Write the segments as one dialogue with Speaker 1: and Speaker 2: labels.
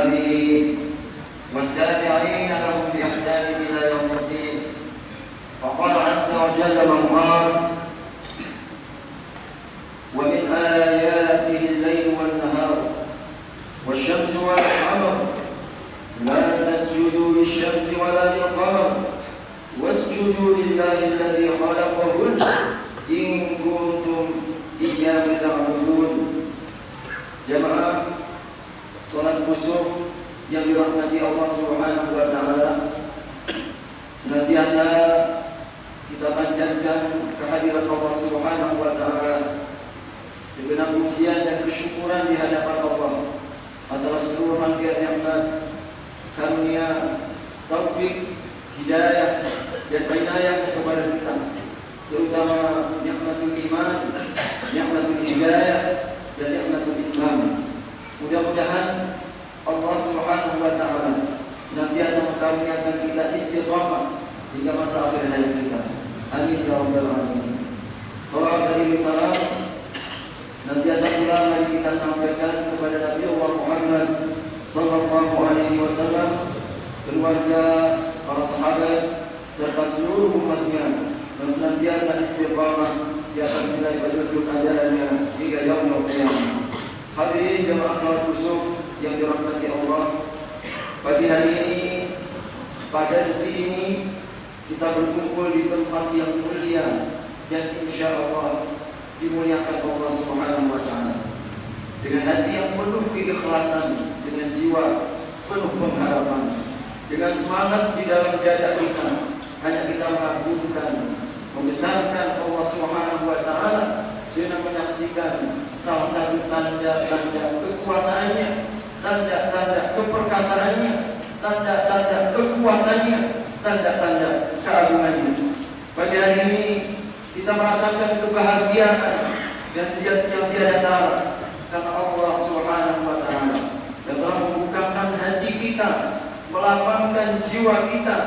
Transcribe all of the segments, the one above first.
Speaker 1: والتابعين والتابعين لهم بإحسان إلى يوم الدين. فقال عز وجل من قال: ومن آياته الليل والنهار والشمس والقمر لا تسجدوا للشمس ولا للقمر واسجدوا لله الذي خلقهن إن كنتم إياه تعبدون. Jamaah salat kusuf yang dirahmati Allah Subhanahu wa taala, senantiasa kita panjatkan kehadirat Allah Subhanahu wa taala, segenap pujian dan kesyukuran di hadapan Allah atas seluruh rangkaian nikmat, karunia, taufik, hidayah dan inayah kepada kita, terutama nikmatul iman, nikmatul hidayah dan nikmatul Islam. Mudah-mudahan Allah Subhanahu wa taala senantiasa mengaruniakan kita istiqamah hingga masa akhir hayat kita. Amin ya rabbal alamin. Salawat dan salam senantiasa pula mari kita sampaikan kepada Nabi Allah Muhammad sallallahu alaihi wasallam, keluarga, para sahabat serta seluruh umatnya yang senantiasa istiqamah di atas nilai petunjuk ajarannya hingga yaumul qiyamah. Hadirin jemaah salat kusuf yang dirahmati Allah, pagi hari ini, pada detik ini kita berkumpul di tempat yang mulia dan insya Allah dimuliakan Allah Subhanahu wa taala dengan hati yang penuh keikhlasan, dengan jiwa penuh pengharapan, dengan semangat di dalam dada kita hanya kita mengagungkan, membesarkan Allah Subhanahu wa taala dengan menyaksikan salah satu tanda-tanda kekuasaannya, tanda-tanda keperkasaannya, tanda-tanda kekuatannya, tanda-tanda keagungannya. Pagi hari ini kita merasakan kebahagiaan yang sejatinya tiada tara karena Allah Subhanahu wa taala yang telah membukakan hati kita, melapangkan jiwa kita,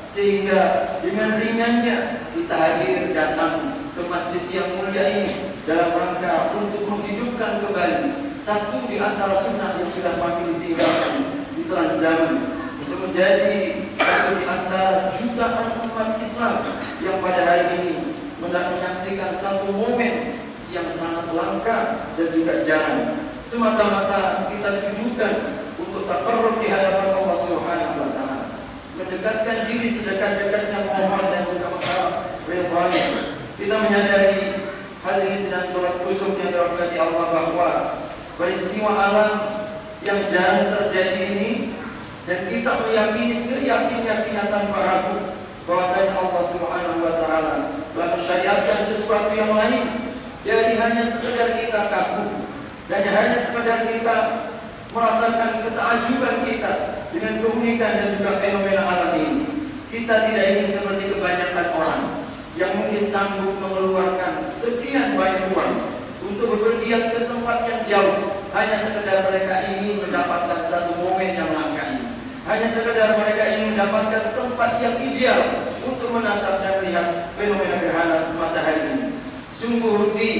Speaker 1: sehingga dengan ringannya kita hadir datang ke masjid yang mulia ini dalam rangka untuk menghidupkan kembali satu di antara sunnah yang sudah kami ditinggalkan di telan zaman, untuk menjadi satu di antara jutaan umat Islam yang pada hari ini menyaksikan satu momen yang sangat langka dan juga jarang. Semata-mata kita tujukan untuk taqarrub di hadapan Allah Subhanahu wa taala, mendekatkan diri sedekat-dekatnya mohon dan juga mengharap ridha-Nya. Kita menyadari hal ini sedang surat kusuf yang dirahmati Allah, bahwa peristiwa alam yang jarang terjadi ini, dan kita meyakini seyakin-yakinnya tanpa ragu bahwasanya Allah Subhanahu wa taala telah mensyariatkan sesuatu yang lain. Jadi hanya sekedar kita kagum dan hanya sekedar kita merasakan ketajuban kita dengan keunikan dan juga fenomena alam ini. Kita tidak ingin seperti kebanyakan orang yang mungkin sanggup mengeluarkan sekian banyak uang untuk berpergian ke tempat yang jauh hanya sekedar mereka ingin mendapatkan satu momen yang langka ini, hanya sekedar mereka ingin mendapatkan tempat yang ideal untuk menatap dan melihat fenomena gerhana matahari ini. Sungguh rugi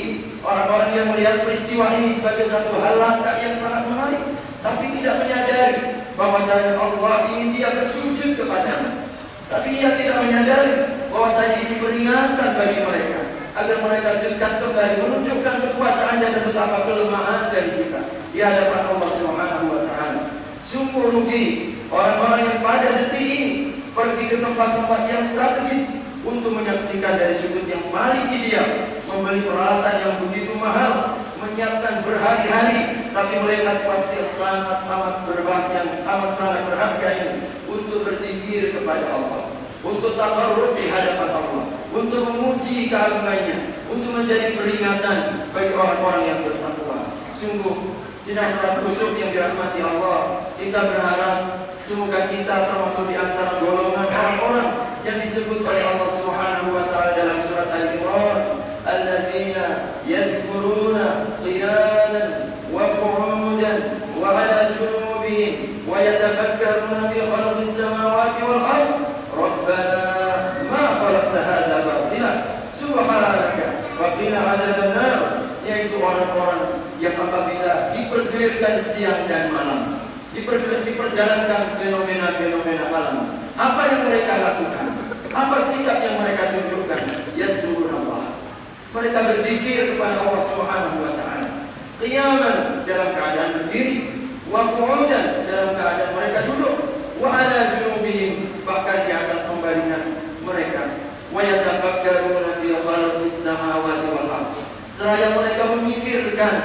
Speaker 1: orang-orang yang melihat peristiwa ini sebagai satu hal langka yang sangat menarik, tapi tidak menyadari bahwasanya Allah ingin dia bersujud kepadanya. Tapi ia tidak menyadari bahwasanya ini peringatan bagi mereka agar mereka dekat kembali, menunjukkan kekuasaannya dan betapa kelemahan dari kita di hadapan Allah Subhanahu wa taala. Sungguh rugi orang-orang yang pada detik ini pergi ke tempat-tempat yang strategis untuk menyaksikan dari sudut yang paling ideal, membeli peralatan yang begitu mahal, menyiapkan berhari-hari, tapi melihat waktu yang sangat amat yang amat sangat berharga ini untuk berzikir kepada Allah, untuk taqarrub di hadapan Allah, untuk memuji keagungannya, untuk menjadi peringatan bagi orang-orang yang bertakwa. Sungguh sidang salat kusuf yang dirahmati Allah, kita berharap semoga kita termasuk di antara golongan orang-orang yang disebut oleh Allah Subhanahu wa taala dalam surat Al-Imran, alladzina yadhkuruna qiyaman wa qu'udan wa 'ala junubihim wa yatafakkaruna fi khalqis samawati wal ard rabbana ma khalaqta hadza batila subhanaka wa qina 'adzaban nar, yaitu orang-orang yang apabila dipergulirkan siang dan malam diperjalankan fenomena-fenomena alam. Apa yang mereka lakukan? Apa sikap yang mereka tunjukkan? Yadkurun Allah. Mereka berzikir kepada Allah Subhanahu wa taala. Qiyaman, dalam keadaan berdiri, wa qu'udan, dalam keadaan mereka duduk, wa ala junubihim, bahkan di atas pembaringan mereka. Wa yatafakkaruna fi khalqis samawati wal ardh. Seraya mereka memikirkan,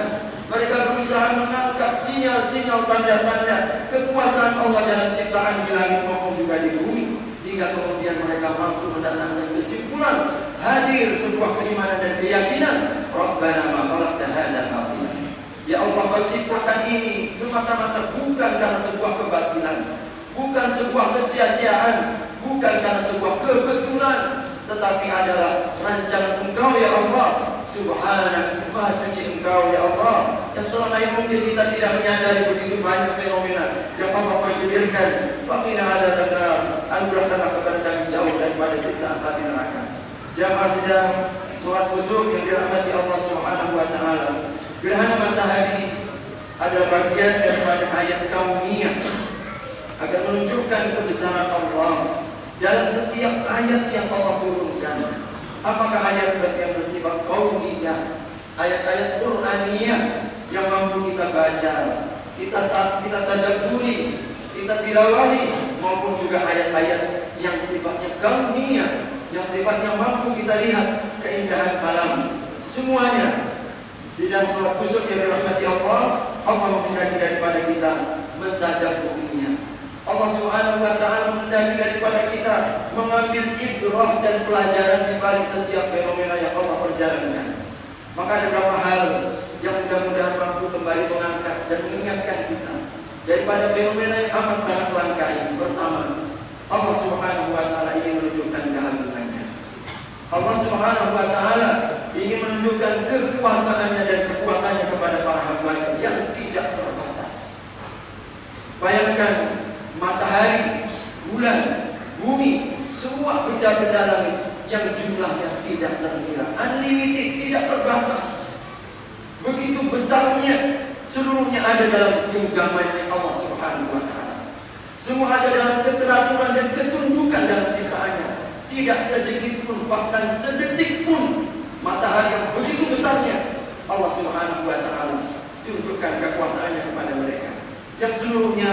Speaker 1: mereka berusaha menangkap sinyal-sinyal tanda-tanda kekuasaan Allah dalam ciptaan di langit maupun juga di bumi, hingga kemudian mereka mampu mendatangkan kesimpulan, hadir sebuah keimanan dan keyakinan, Rabbana ma khalaqta hadza batila. Ya Allah, Kau ciptakan ini semata-mata bukan karena sebuah kebatilan, bukan sebuah kesia-siaan, bukan karena sebuah kebetulan, tetapi adalah rancangan Engkau ya Allah. Subhanak, Maha suci Engkau ya Allah, yang selama ini mungkin kita tidak menyadari begitu banyak fenomena yang Allah pergulirkan. Waqina adzabannar, anugerahkanlah kepada kami jauh daripada siksa api neraka. Jamaah sedang sholat khusyuk yang dirahmati Allah Subhanahu wa taala. Gerhana matahari adalah bagian daripada ayat kauniyah agar menunjukkan kebesaran Allah dalam setiap ayat yang Allah turunkan. Apakah ayat yang bersifat kauniyah, ayat-ayat Qur'aniyah yang mampu kita baca, kita tadabburi, kita tilawahi, maupun juga ayat-ayat yang sifatnya kauniyah, yang sifatnya mampu kita lihat keindahan alam. Semuanya sidang sholat khusyuk yang dirahmati Allah, Allah menghendaki daripada kita mentadabburinya. Allah Subhanahu wa taala menghendaki daripada kita mengambil ibrah dan pelajaran di balik setiap fenomena yang Allah perjalankan. Maka ada beberapa hal yang mudah-mudahan mampu kembali mengangkat dan mengingatkan kita daripada fenomena yang amat sangat langka ini. Pertama, Allah Subhanahu wa taala ingin menunjukkan keagungannya. Allah Subhanahu wa taala ingin menunjukkan kekuasaannya dan kekuatannya kepada para hamba yang tidak terbatas. Bayangkan matahari, bulan, bumi, semua benda-benda langit yang jumlahnya tidak terkira, unlimited, tidak terbatas. Begitu besarnya, seluruhnya ada dalam genggamannya Allah Subhanahu wa taala. Semua ada dalam keteraturan dan ketundukan dalam ciptaannya. Tidak sedikit pun, bahkan sedetik pun, matahari yang begitu besarnya, Allah Subhanahu wa taala tunjukkan kekuasaannya kepada mereka. Yang seluruhnya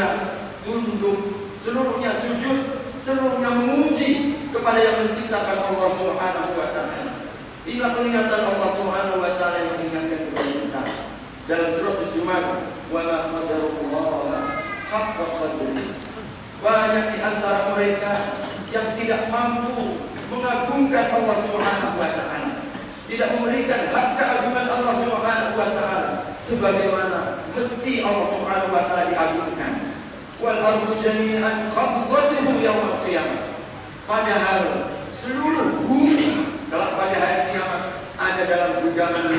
Speaker 1: tunduk, seluruhnya sujud, seluruhnya memuji kepada yang menciptakan Allah Subhanahu wa taala. Inilah peringatan Allah Subhanahu wa taala yang mengingatkan kepada kita dalam surah Az-Zumar, wa ma qadarullah haqqa qadrihi. Banyak di antara mereka yang tidak mampu mengagungkan Allah Subhanahu wa taala, tidak memberikan hak keagungan Allah Subhanahu wa taala sebagaimana mesti Allah Subhanahu wa taala diagungkan. Wal ardu jami'an qabdatuhu yaumil qiyamah. Padahal seluruh bumi kelak pada hari kiamat ada dalam genggaman.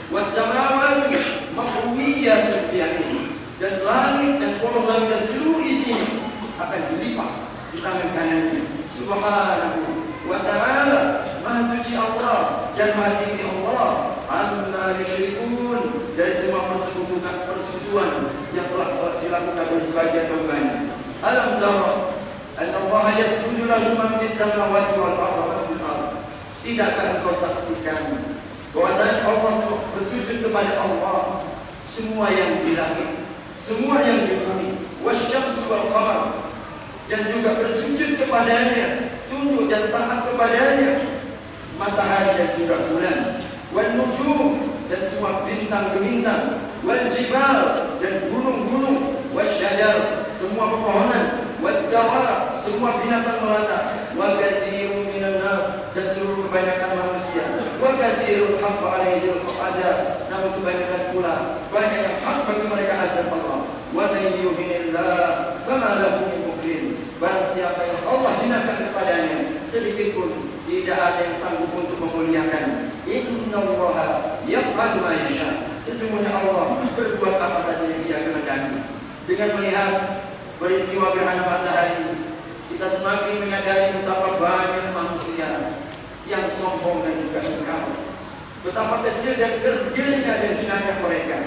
Speaker 1: Was samawati maqwiyatun bi yaminihi. Dan langit dan kolong langit dan seluruh isinya akan dilipat di tangan kanannya. Subhanahu wa ta'ala, Maha suci Allah dan Maha tinggi Allah, amma yusyrikun, dari semua persekutuan yang telah dilakukan oleh sebagian hambanya. Alam tara anna Allah yasjudu lahu man fis samawati wal ardi wa man fil ardh. Tidakkah engkau saksikan bahwasanya Allah bersujud kepada Allah semua yang di langit, semua yang di bumi, wasyamsu wal qamar, dan juga bersujud kepadanya, tunduk dan taat kepadanya, matahari dan juga bulan, wan nujum, dan semua bintang-bintang, wal jibal, dan gunung-gunung, wasyajar, semua pepohonan, wad dawab, semua binatang melata, wa katsirun minan nas, dan seluruh kebanyakan manusia, wa katsirun haqqa alaihil qada, namun kebanyakan pula banyak yang hak bagi mereka azab Allah. Wa may yuhinillah fama lahu min mukrim. Barang siapa yang Allah hinakan kepadanya, sedikit pun tidak ada yang sanggup untuk memuliakan. Innallaha yaf'alu ma yasha. Sesungguhnya Allah berbuat apa saja yang Dia kehendaki. Dengan melihat peristiwa gerhana matahari, kita semakin menyadari betapa banyak manusia yang sombong dan juga engkau. Betapa kecil dan kerdilnya dan hinanya mereka.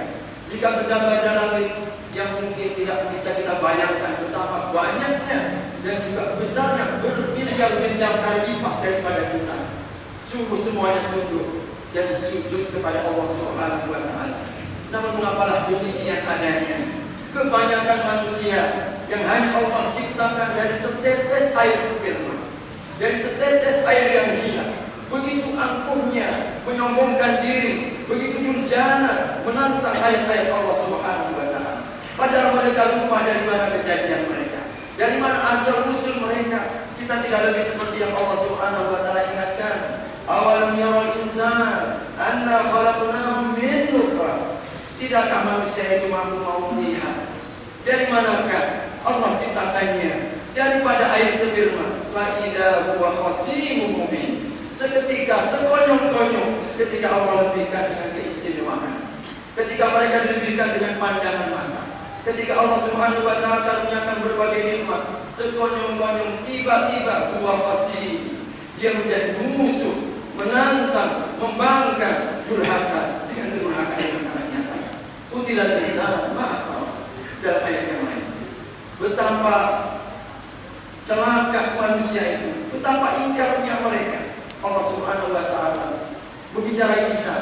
Speaker 1: Jika benda-benda langit yang mungkin tidak bisa
Speaker 2: kita bayangkan betapa banyaknya dan juga besarnya bermiliar-miliar kali lipat daripada kita. Sungguh semuanya tunduk dan sujud kepada Allah Subhanahu wa Ta'ala. Namun mengapalah demikian adanya? Kebanyakan manusia yang hanya Allah ciptakan dari setetes air sperma, dari setetes air yang hilang, begitu angkuhnya menyombongkan diri, begitu durjana menantang ayat-ayat Allah Subhanahu wa Ta'ala. Padahal mereka lupa dari mana kejadian mereka, dari mana asal usul mereka. Kita tidak lebih seperti yang Allah Subhanahu wa Ta'ala ingatkan. Awalam yaral insan anna khalaqnahu min nutfah. Tidakkah manusia itu mampu mau melihat dari manakah Allah ciptakannya? Daripada air sperma. Fa idza huwa khasimun mubin. Seketika, sekonyong-konyong ketika Allah lebihkan dengan keistimewaan, ketika mereka dilebihkan dengan pandangan mata, ketika Allah Subhanahu wa Ta'ala karuniakan berbagai nikmat, sekonyong-konyong tiba-tiba huwa khasim, dia menjadi musuh, menantang, membangkang, durhaka dengan kedurhakaan yang sangat nyata. Qutilan insan ma'afar. Dalam ayat yang lain, betapa celaka manusia itu, betapa ingkarnya mereka. Allah Subhanahu wa Ta'ala berbicara kita,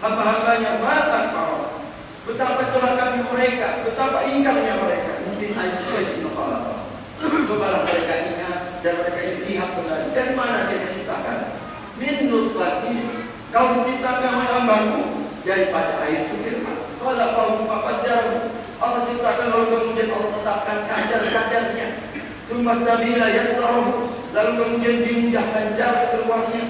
Speaker 2: hamba-hambanya matan farah. Betapa celakanya mereka, betapa ingkarnya mereka. Mungkin ayat-ayat khalaq. Cobalah mereka ingat dan mereka lihat kembali dari mana dia diciptakan. Min nutfatin, kau diciptakan oleh hambamu daripada air sperma. Khalaqahu faqaddarahu. Allah ciptakan lalu kemudian Allah tetapkan kadar-kadarnya. Tsumma sabila yassarahu, lalu kemudian dimudahkan jalan keluarnya.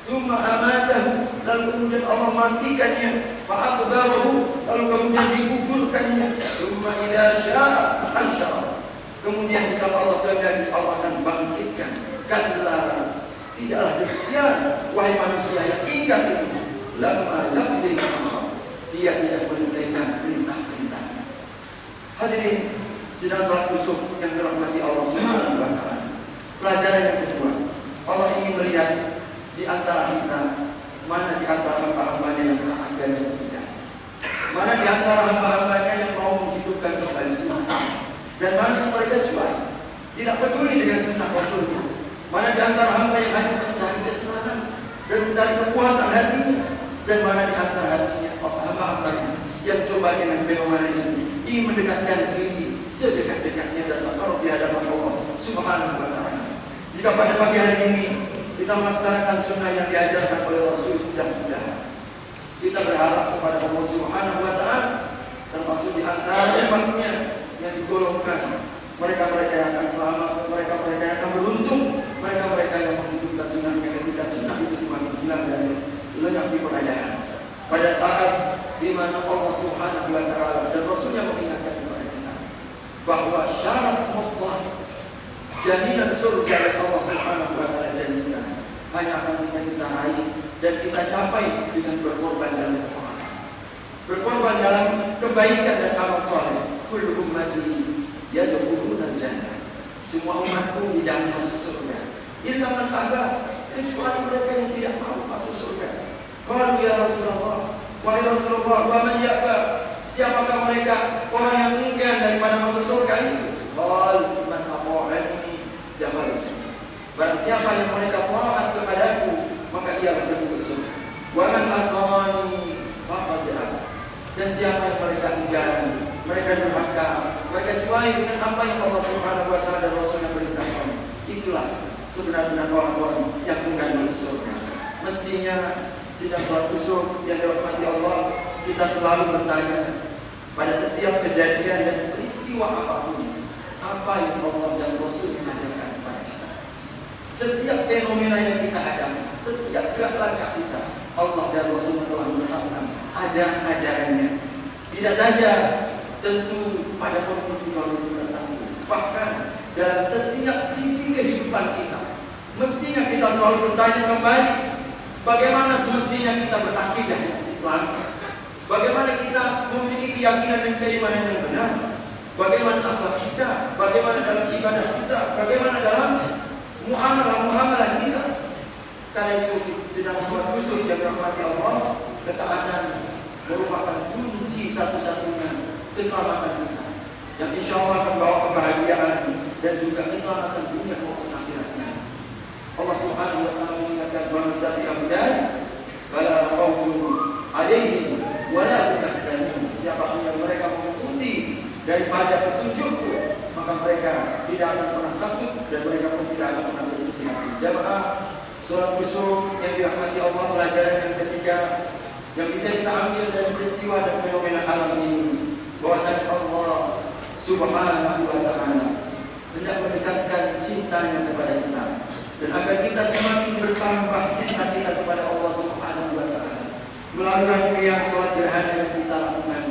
Speaker 2: Tsumma amatahu, lalu kemudian Allah matikannya. Fa'aqbarahu, lalu kemudian dikuburkannya. Tsumma idza syaa ansha'a, kemudian jika Allah kehendaki Allah akan bangkitkan. Kalla, tidaklah demikian wahai manusia yang ingkar itu. Lamma yaqdi amra, dia tidak menunaikan perintah-perintah. Hadirin sidang salat kusuf yang dirahmati Allah Subhanahu wa Ta'ala. Pelajaran yang kedua, Allah ingin melihat di antara kita, mana di antara hamba-hambanya yang taat dan yang tidak, mana di antara hamba-hambanya yang mau menghidupkan kembali sunnah, dan mana yang mereka jual, tidak peduli dengan sunnah Rasulnya. Mana di antara hamba yang hanya mencari kesenangan dan mencari kepuasan hatinya, dan mana di antara hatinya hamba-hambanya yang coba dengan fenomena ini ingin mendekatkan diri sedekat-dekatnya dan bertaruh di hadapan Allah Subhanahu wa Ta'ala. Jika pada pagi hari ini kita melaksanakan sunnah yang diajarkan oleh Rasul, mudah-mudahan kita berharap kepada Allah Subhanahu wa Ta'ala, termasuk di antara umatnya yang digolongkan mereka-mereka yang akan selamat, mereka-mereka yang akan beruntung, mereka-mereka yang menghidupkan sunnahnya ketika sunnah itu semakin hilang dan lenyap di peradaan. Pada saat di mana Allah Subhanahu wa Ta'ala dan Rasulnya mengingatkan kepada kita bahwa syarat mutlak jaminan surga yang Allah Subhanahu wa Ta'ala janjikan hanya akan bisa kita raih dan kita capai dengan berkorban dalam ketaatan, berkorban dalam kebaikan dan amal saleh. Kullu ummati yadkhuluna jannah, semua umatku dijamin masuk surga. Illa man aba, kecuali mereka yang tidak mau masuk surga. Qalu ya Rasulullah, wahai Rasulullah, wa man yaba, siapakah mereka orang yang enggan daripada masuk surga itu? Qal man ata'ani dakhala jannah. Barang siapa yang mereka taat kepadaku, maka ia akan masuk surga. Wa man asani faqad aba. Dan siapa yang mereka enggan, mereka durhaka, mereka cuai dengan apa yang Allah Subhanahu wa Ta'ala dan Rasulnya perintahkan, itulah sebenarnya orang-orang yang enggan masuk surga. Mestinya sidang salat kusuf yang dirahmati Allah, kita selalu bertanya pada setiap kejadian dan peristiwa apapun, apa yang Allah dan Rasul mengajarkan kepada kita. Setiap fenomena yang kita hadapi, setiap gerak langkah kita, Allah dan Rasul telah menetapkan ajaran-ajarannya. Tidak saja tentu pada kondisi-kondisi tertentu, bahkan dalam setiap sisi kehidupan kita, mestinya kita selalu bertanya kembali, bagaimana semestinya kita berakidah Islam? Bagaimana kita memiliki keyakinan dan keimanan yang benar? Bagaimana akhlak kita? Bagaimana dalam ibadah kita? Bagaimana dalam muamalah kita? Karena itu sedang suatu usul yang dirahmati Allah, ketaatan merupakan kunci satu-satunya keselamatan kita. yang insya Allah membawa kebahagiaan dan juga keselamatan dunia maupun akhiratnya. Allah Subhanahu wa taala mengingatkan bahwa tabi'an fala khawfun 'alaihim wa la hum yahzanun. Siapa yang mereka mengikuti daripada petunjukku, maka mereka tidak akan pernah takut dan mereka pun tidak akan pernah bersedih hati. Jamaah surat Yusuf yang dirahmati Allah, pelajaran yang ketiga yang bisa kita ambil dari peristiwa dan fenomena alam ini, bahwasanya Allah Subhanahu wa taala hendak mendekatkan cintanya kepada kita, dan agar kita semakin bertambah cinta kita kepada Allah Subhanahu wa taala melalui rangkaian sholat gerhana yang kita lakukan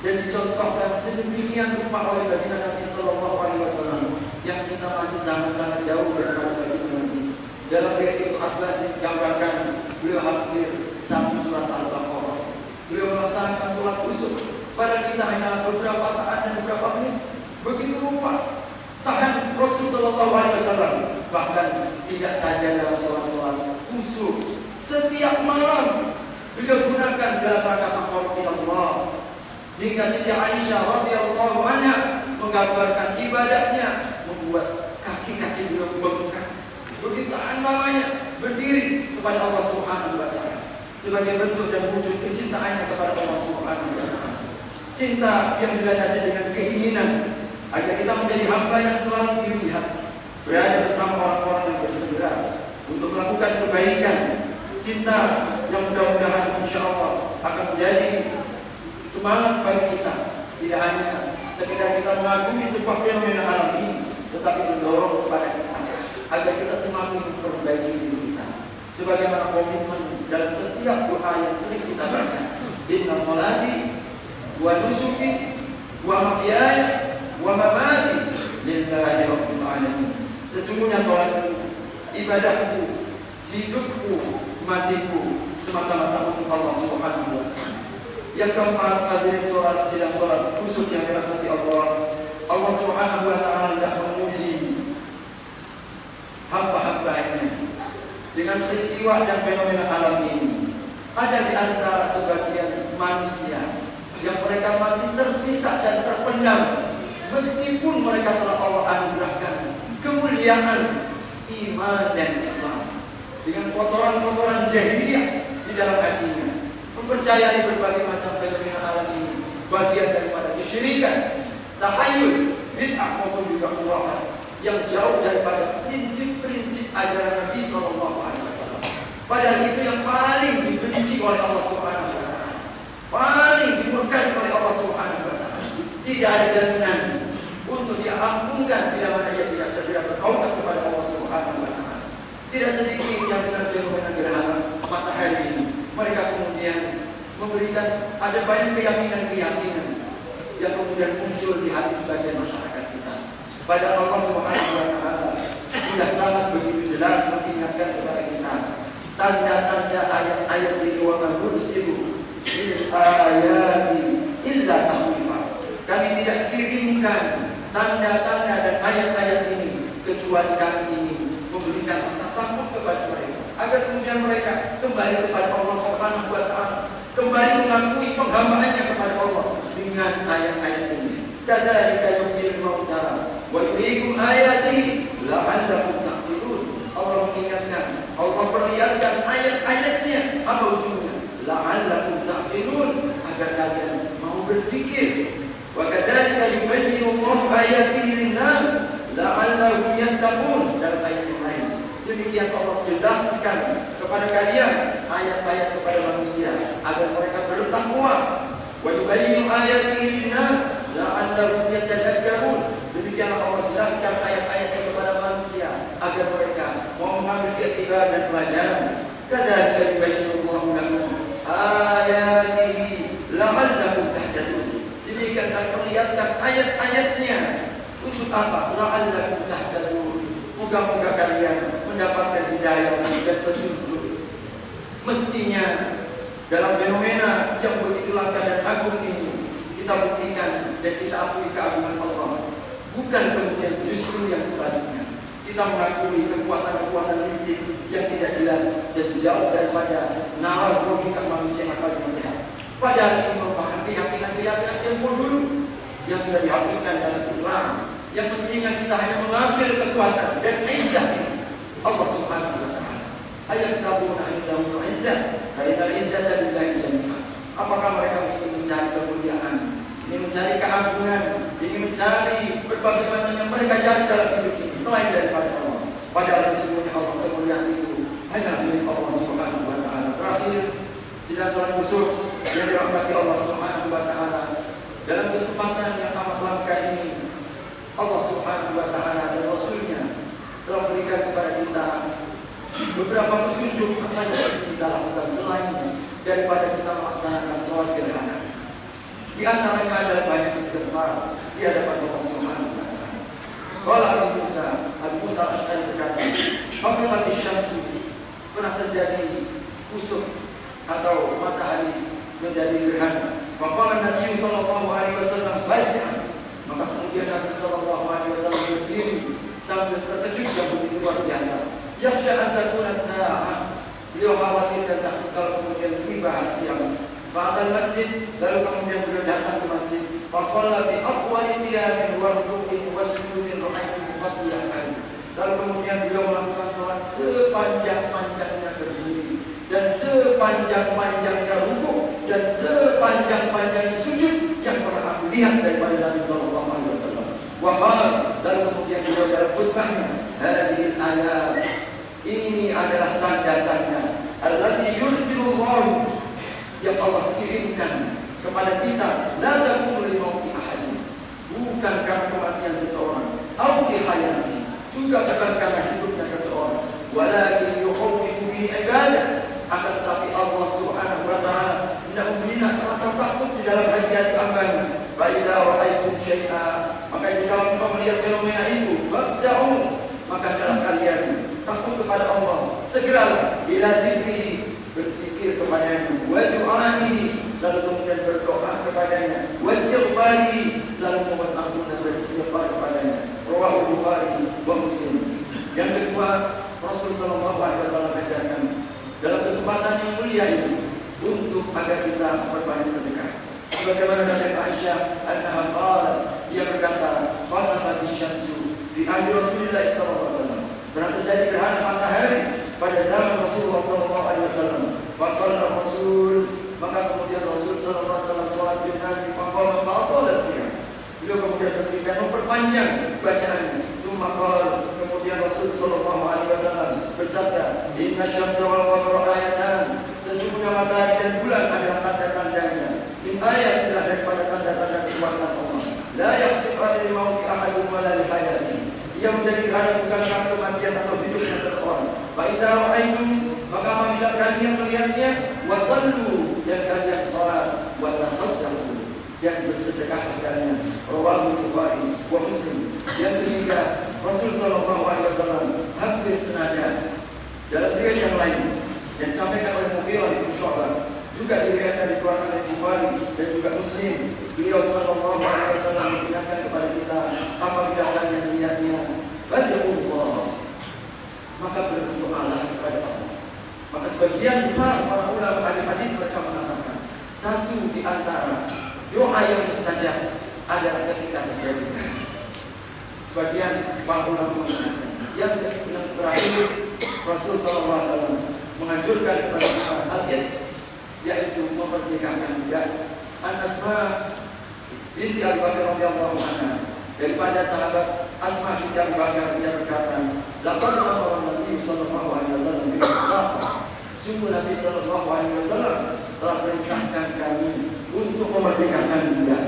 Speaker 2: dan dicontohkan sedemikian rupa oleh baginda Nabi Sallallahu Alaihi Wasallam yang kita masih sangat-sangat jauh daripada baginda Nabi. Dalam riwayat Ibnu Abbas digambarkan beliau hampir satu surat Al-Baqarah. Beliau melaksanakan sholat kusuf, padahal kita hanya beberapa saat dan beberapa menit. Begitu rupa tahan Rasul Sallallahu Alaihi Wasallam. Bahkan tidak saja dalam sholat kusuf, setiap malam beliau gunakan dalam rangka taqarrub Allah. Hingga Siti Aisyah radhiyallahu anha menggambarkan ibadahnya membuat kaki-kaki beliau bengkak. Begitu namanya berdiri kepada Allah Subhanahu wa taala sebagai bentuk dan wujud kecintaannya kepada Allah Subhanahu wa taala. Cinta yang dilandasi dengan keinginan agar kita menjadi hamba yang selalu dilihat, berada bersama orang-orang yang bersegera untuk melakukan kebaikan. Cinta yang mudah-mudahan insya Allah akan menjadi semangat bagi kita, tidak hanya sekedar kita mengagumi sebuah fenomena alam ini, tetapi mendorong kepada kita agar kita semakin memperbaiki diri kita. Sebagaimana komitmen dalam setiap doa yang sering kita baca, inna sholati wa nusuki wa mahyaya wa mamati lillahi rabbil alamin. Sesungguhnya sholatku, ibadahku, hidupku, matiku semata-mata untuk Allah Subhanahu wa taala. Yang keempat, hadirin sholat, sidang sholat khusus yang dirahmati Allah. Allah Subhanahu wa taala hendak menguji hamba-hambanya dengan peristiwa dan fenomena alam ini. Ada di antara sebagian manusia yang mereka masih tersisa dan terpendam, meskipun mereka telah Allah anugerahkan kemuliaan iman dan Islam, dengan kotoran-kotoran jahiliyah di dalam hatinya, mempercayai berbagai macam fenomena alam ini bagian daripada kesyirikan, tahayul, bid'ah maupun juga khurafat yang jauh daripada prinsip-prinsip ajaran Nabi Sallallahu Alaihi Wasallam. Padahal itu yang paling dibenci oleh Allah Subhanahu Wa Taala, paling dimurkai oleh Allah Subhanahu Wa Taala. Tidak ada jaminan untuk diampunkan bila mana ia tidak segera bertaubat kepada Allah Subhanahu Wa Taala. Tidak sedikit yang dengan fenomena gerhana matahari ini, mereka kemudian memberikan ada banyak keyakinan-keyakinan yang kemudian muncul di hati sebagian masyarakat kita. Padahal Allah Subhanahu wa taala sudah sangat begitu jelas mengingatkan kepada kita tanda-tanda ayat-ayat ini, wa ma nursilu bil ayati illa tahwifa. Kami tidak kirimkan tanda-tanda dan ayat-ayat ini kecuali kami ini memberikan rasa takut kepada mereka, agar kemudian mereka kembali kepada Allah Subhanahu wa taala, kembali mengakui penghambaannya kepada Allah dengan ayat-ayat ini. Kadzalika yuhyil mauta wa yuriikum ayatihi la'allakum taqilun. Allah mengingatkan, Allah perlihatkan ayat-ayatnya, apa ujungnya? La'allakum taqilun, agar kalian mau berfikir. Wa kadzalika yubayyinu Allahu ayatihi lin-nas la'allahum yattaqun. Dalam ayat yang lain demikian Allah jelaskan kepada kalian ayat-ayat kepada manusia agar mereka bertakwa. Wa yubayyinu ayatihi lin-nas la'allahum yatadakkarun. Demikianlah Allah jelaskan ayat-ayatnya kepada manusia agar mereka mau mengambil iktibar dan pelajaran. Kadzalika yubayyinu Allahu lakum ayatihi la'allakum tahtadun. Demikian akan perlihatkan ayat-ayatnya untuk apa? La'allakum tahtadun. Moga-moga kalian mendapatkan hidayah dan petunjuk. Mestinya dalam fenomena yang begitu langka dan agung ini kita buktikan dan kita akui keagungan Allah, bukan kemudian justru yang sebaliknya kita mengakui kekuatan-kekuatan mistik yang tidak jelas dan jauh daripada nalar logika manusia akal yang sehat. Padahal ini merupakan keyakinan-keyakinan ilmu dulu yang sudah dihapuskan dalam Islam, yang mestinya kita hanya mengambil kekuatan dan izzah Allah Subhanahu wa taala. Ayat tabuna indahu izzah, kainal izzata lillahi jami'an. Apakah mereka ingin mencari kemuliaan, ingin mencari keagungan, ingin mencari berbagai macam yang mereka cari dalam hidup ini selain daripada Allah? Padahal sesungguhnya Allah, kemuliaan itu hanya milik Allah Subhanahu wa taala. Terakhir, sidang salat musuh yang dirahmati Allah Subhanahu wa taala, dalam kesempatan yang amat langka ini, Allah Subhanahu wa taala dan Rasulnya telah berikan kepada kita beberapa petunjuk apa yang harus kita lakukan selain daripada kita melaksanakan sholat gerhana. Di antaranya adalah banyak istighfar di hadapan Allah Subhanahu wa taala. Qala Abu Musa Al-Asy'ari berkata, "Fasalatis syamsu," pernah terjadi kusuf atau matahari menjadi gerhana. Maka Nabi sallallahu alaihi wasallam basah, maka kemudian Nabi sallallahu alaihi wasallam berdiri sambil terkejut yang begitu luar biasa. Yakhsha an takuna as-sa'ah, beliau khawatir dan takut kalau kemudian tiba hari kiamat. Fa'atal masjid, lalu kemudian beliau datang ke masjid. Fa shalla bi aqwali qiyamin wa ruku'in wa sujudin ra'aytu fatiyatan. Lalu kemudian beliau melakukan salat sepanjang-panjangnya berdiri dan sepanjang-panjangnya rukuk dan sepanjang-panjangnya sujud yang pernah aku lihat daripada Nabi sallallahu alaihi wasallam. Wa qala, lalu kemudian beliau dalam khutbahnya, hadhil ayat, ini adalah tanda-tanda allati yursilullahu, yang Allah kirimkan kepada kita, la takunu li mauti ahadin, bukan karena kematian seseorang, au li hayati, juga bukan karena hidupnya seseorang, walakin yukhawwifu bi ibadah, akan tetapi Allah Subhanahu wa taala hendak membina rasa takut di dalam hati hambanya. Fa idza ra'aytum syai'a, maka jika engkau melihat fenomena itu, fasta'u, maka adalah kalian takut kepada Allah, segeralah ila dzikri, berpikir kepadanya, wa du'a'i, lalu kemudian berdoa kepadanya, wa istighfari, lalu memohon ampun dan beristighfar kepadanya. Rawahu Bukhari wa Muslim. Yang kedua, Rasul sallallahu alaihi wasallam ajarkan dalam kesempatan yang mulia ini untuk agar kita berbanyak sedekah. Sebagaimana dari Aisyah anha qalat, ia berkata, fasabatis syamsu di ahli Rasulullah sallallahu alaihi wasallam. Pernah terjadi gerhana matahari pada zaman Rasulullah sallallahu alaihi wasallam. Fasalla Rasul, maka kemudian Rasul sallallahu alaihi wasallam salat di nasi faqala fa'ala dia. Beliau kemudian berdiri dan memperpanjang bacaannya. Kemudian Rasul sallallahu alaihi wasallam bersabda, "Inna syamsa wal qamara ayatan." Sesungguhnya matahari dan bulan adalah tanda-tandanya. Min ayatillah, daripada tanda-tanda kekuasaan Allah. La yahsib alil mauti ahadun wa la li hayati. Ia menjadi gerhana bukan karena kematian atau hidupnya seseorang. Fa idza ra'aytum, maka apabila kalian melihatnya, wasallu, dan kalian salat, wa tasaddaqu, dan bersedekah kalian. Rawahu Bukhari wa Muslim. Yang ketiga, Rasul sallallahu alaihi wasallam hampir senada dalam riwayat yang lain yang disampaikan oleh Mughirah bin Syu'bah, juga diriwayatkan dikeluarkan oleh Bukhari dan juga Muslim. Beliau sallallahu alaihi wasallam mengingatkan kepada kita, apabila kalian melihatnya, fad'ullah, maka berdoalah kepada Allah. Maka sebagian besar para ulama ahli hadis mereka mengatakan, satu di antara doa yang mustajab adalah ketika terjadi gerhana. Sebagian para ulama mengatakan yang terakhir, Rasul sallallahu alaihi wasallam menganjurkan kepada kita hal-hal, yaitu memerdekakan budak. An-Asma binti Abu Bakar radhiyallahu anha, daripada sahabat Asma binti Abu Bakar, dia berkata, laqad amara Nabi sallallahu alaihi wasallam bil merdeka. Sungguh Nabi sallallahu alaihi wasallam telah perintahkan kami untuk memerdekakan budak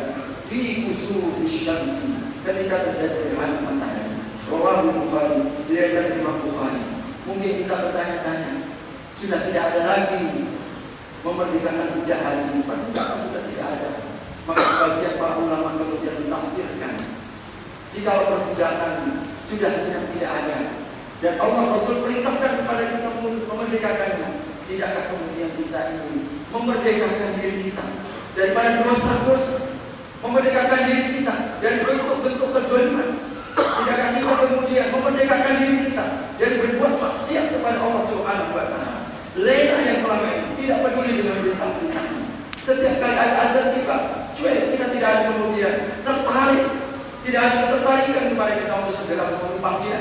Speaker 2: fi kusufi syamsi, ketika terjadi gerhana matahari. Rawahu Bukhari, diriwayatkan Imam Bukhari. Mungkin kita bertanya-tanya, sudah tidak ada lagi memerdekakan budak hari ini, padahal sudah tidak ada. Maka sebagian para ulama kemudian mentafsirkan, jika perbudakan sudah tidak ada dan Allah Rasul perintahkan kepada kita untuk memerdekakannya, tidakkah kemudian kita ini memerdekakan diri kita daripada dosa-dosa, memerdekakan diri kita dari bentuk-bentuk kezaliman? Tidakkah kita kemudian memerdekakan diri kita dari berbuat maksiat kepada Allah Subhanahu wa taala? Lena yang selama ini tidak peduli dengan perintah-perintahnya. Setiap kali ada azan tiba, cuek, kita tidak ada kemudian tertawa segera menumpang dia?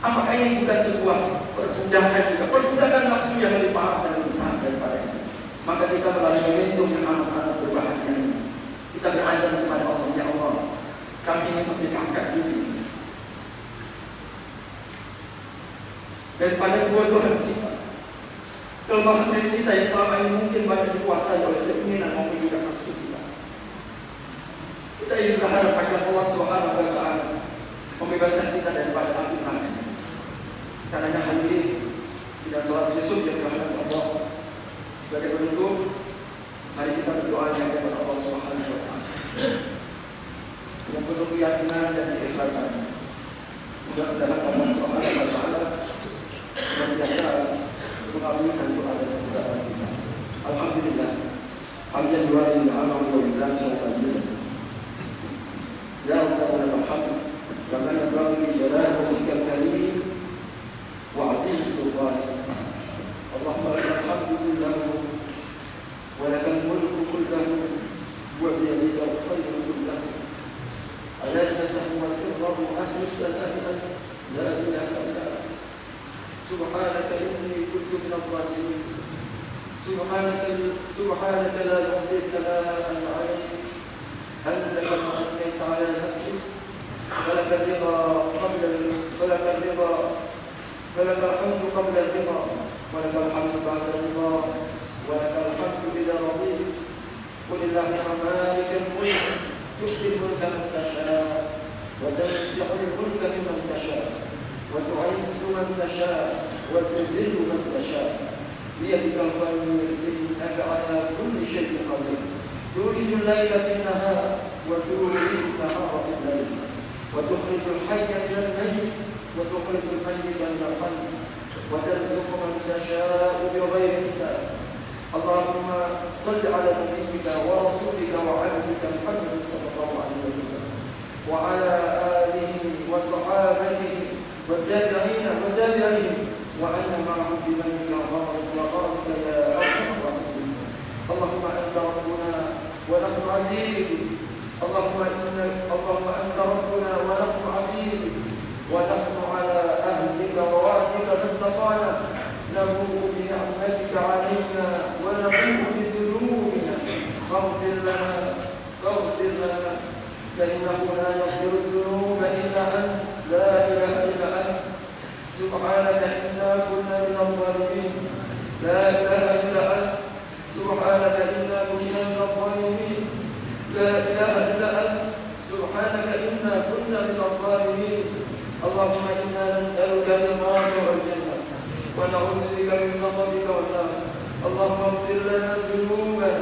Speaker 2: Apakah ini bukan sebuah perbudakan juga? Perbudakan nafsu yang lebih parah dan lebih besar daripada ini. Maka kita melalui momentum yang amat sangat berbahagia ini, kita berazam kepada Allah, ya Allah, kami ingin mendekatkan diri daripada kedua-dua kita. Kelemahan diri kita yang selama ini mungkin banyak dikuasai oleh keinginan maupun juga nafsu kita. Kita ingin berharap agar Allah Subhanahu wa Ta'ala membebaskan kita daripada api neraka. Karena hadirin sidang salat Yusuf yang dirahmati Allah, sebagai penutup, mari kita berdoa kepada Allah Subhanahu wa Ta'ala yang penuh keyakinan dan keikhlasan. Mudah-mudahan Allah Subhanahu wa Ta'ala senantiasa mengabulkan doa dan perbuatan kita. Alhamdulillah. Hamdan lillahi ta'ala wa bihamdihi wa tasbih. Ya Rabbana alhamd. Kama yanbaghi li jalali wajhikal karim wa 'azimi sultanik. Allahumma lakal hamdu kulluhu wa lakal mulku kulluhu wa bi yadika al-khayru kulluhu. Alaniyatan wa sirran ahlika anta la ilaha illa anta. Subhanaka inni kuntu minadh dhalimin. Subhanaka la nuhsi thana'an 'alayk. Anta kama athnayta 'ala nafsik. Falaka ar-ridha qabla falaka ar-ridha falaka al-hamdu qabla ar-ridha wa lakal hamdu ba'da ar-ridha wa lakal hamdu idza radita. Qul illahumma malikal mulk tu'til mulka man tasha' wa tanzi'ul mulka mimman tasha' وتعز من تشاء وتذل من تشاء بيدك الخير إنك على كل شيء قدير تولج الليل في النهار وتولج النهار في الليل وتخرج الحي من الميت وتخرج الميت من الحي وترزق من تشاء بغير حساب. اللهم صل على نبيك ورسولك وعبدك محمد صلى الله عليه وسلم وعلى آله وصحابته والتابعين وأن معهم بمنك وغرضك يا أرحم الراحمين. اللهم أنت ربنا ونحن عبيدك. اللهم أنت ربنا ونحن عبيدك ونحن على أهلك ووعدك ما استطعنا نبوء بنعمتك علينا ونبوء بذنوبنا فاغفر لنا فإنه لا يغفر الذنوب إلا أنت لا إله إلا أنت. سبحانك إنا كنا من الظالمين. لا إله إلا أنت. سبحانك إنا كنا من الظالمين. لا إله إلا أنت. سبحانك إنا كنا من الظالمين. اللهم إنا نسألك رضاك والجنة ونعوذ بك من سخطك والنار. اللهم اغفر لنا ذنوبنا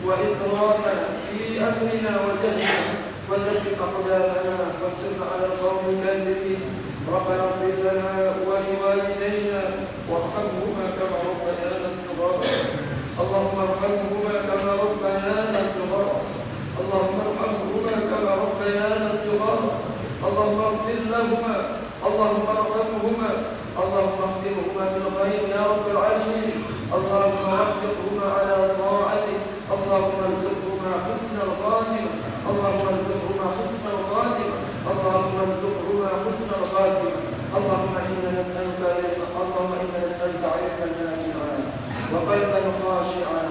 Speaker 2: وإسرافنا في أمرنا وجهلنا وثبت أقدامنا وانصرنا على القوم الكاذبين. ربنا اغفر لنا ولوالدينا وارحمهما كما ربيانا صغارا. اللهم ارحمهما كما ربيانا صغارا. اللهم ارحمهما كما ربيانا صغارا. اللهم اغفر لهما. اللهم ارحمهما. اللهم اهدهما بالخير يا رب العالمين. اللهم وفقهما على طاعتك. اللهم ارزقهما حسن الخاتمة. اللهم ارزقهما حسن الخاتمة. اللهم ارزقهما حسن الخاتمة. اللهم إنا نسألك علما نافعا وقلبا خاشعا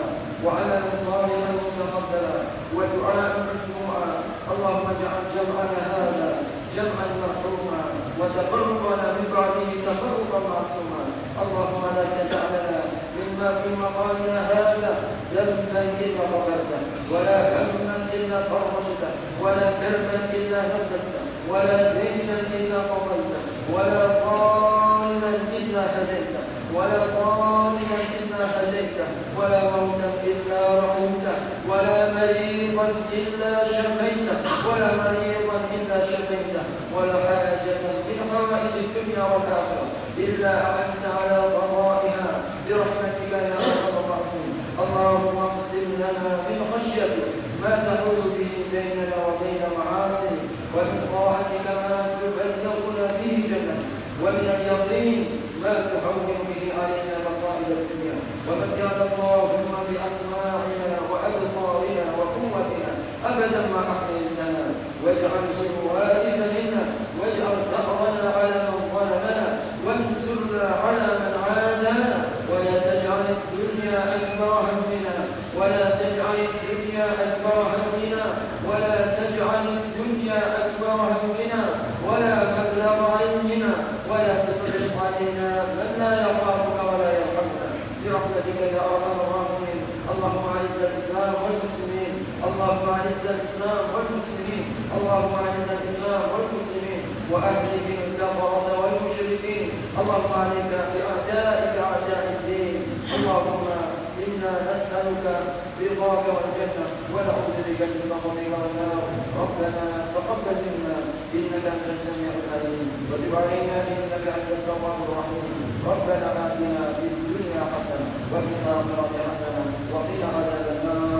Speaker 2: وعملا صالحا متقبلا ودعاء مسموعا. اللهم اجعل جمعنا هذا جمعا مرحوما وتفرقنا من بعده تفرقا معصوما. اللهم لا تدع لنا مما في مقامنا هذا ذنبا إلا غفرته ولا هما إلا فرجته ولا كربا إلا نفسته ولا دينا إلا قضيته ولا ضالا إلا هديته ولا ضالا إلا هديته ولا موتا إلا رحمته ولا مريضا إلا شفيته ولا مريضا إلا شفيته ولا حاجة من حوائج الدنيا والآخرة إلا أعنت على قضائها برحمتك يا أرحم الراحمين. اللهم اقسم لنا من خشيتك ما تحول به بيننا وبين معاصيك ومن طاعتك ما تبلغنا به جنتك ومن اليقين ما تهون به علينا مصائب الدنيا ومتعنا اللهم بأسماعنا وأبصارنا وقوتنا أبدا ما أحييتنا واجعله الوارث منا
Speaker 1: واجعل ثأرنا على من ظلمنا وانصرنا على من عادانا ولا تجعل الدنيا أكبر همنا ولا تجعل الدنيا أكبر همنا ولا تجعل الدنيا أكبر همنا ولا مبلغ علمنا ولا تسلط علينا من لا يخافك ولا يرحمنا برحمتك يا أرحم الراحمين. اللهم أعز الإسلام والمسلمين اللهم أعز الإسلام والمسلمين اللهم أعز الإسلام والمسلمين وأهلك الكفرة والمشركين. اللهم عليك بأعدائك أعداء الدين. اللهم إنا نسألك رضاك والجنة ونعوذ بك من سخطك والنار. ربنا تقبل منا إنك أنت السميع العليم وتب علينا إنك أنت التواب الرحيم. ربنا آتنا في الدنيا حسنة وفي الآخرة حسنة وقنا عذاب النار.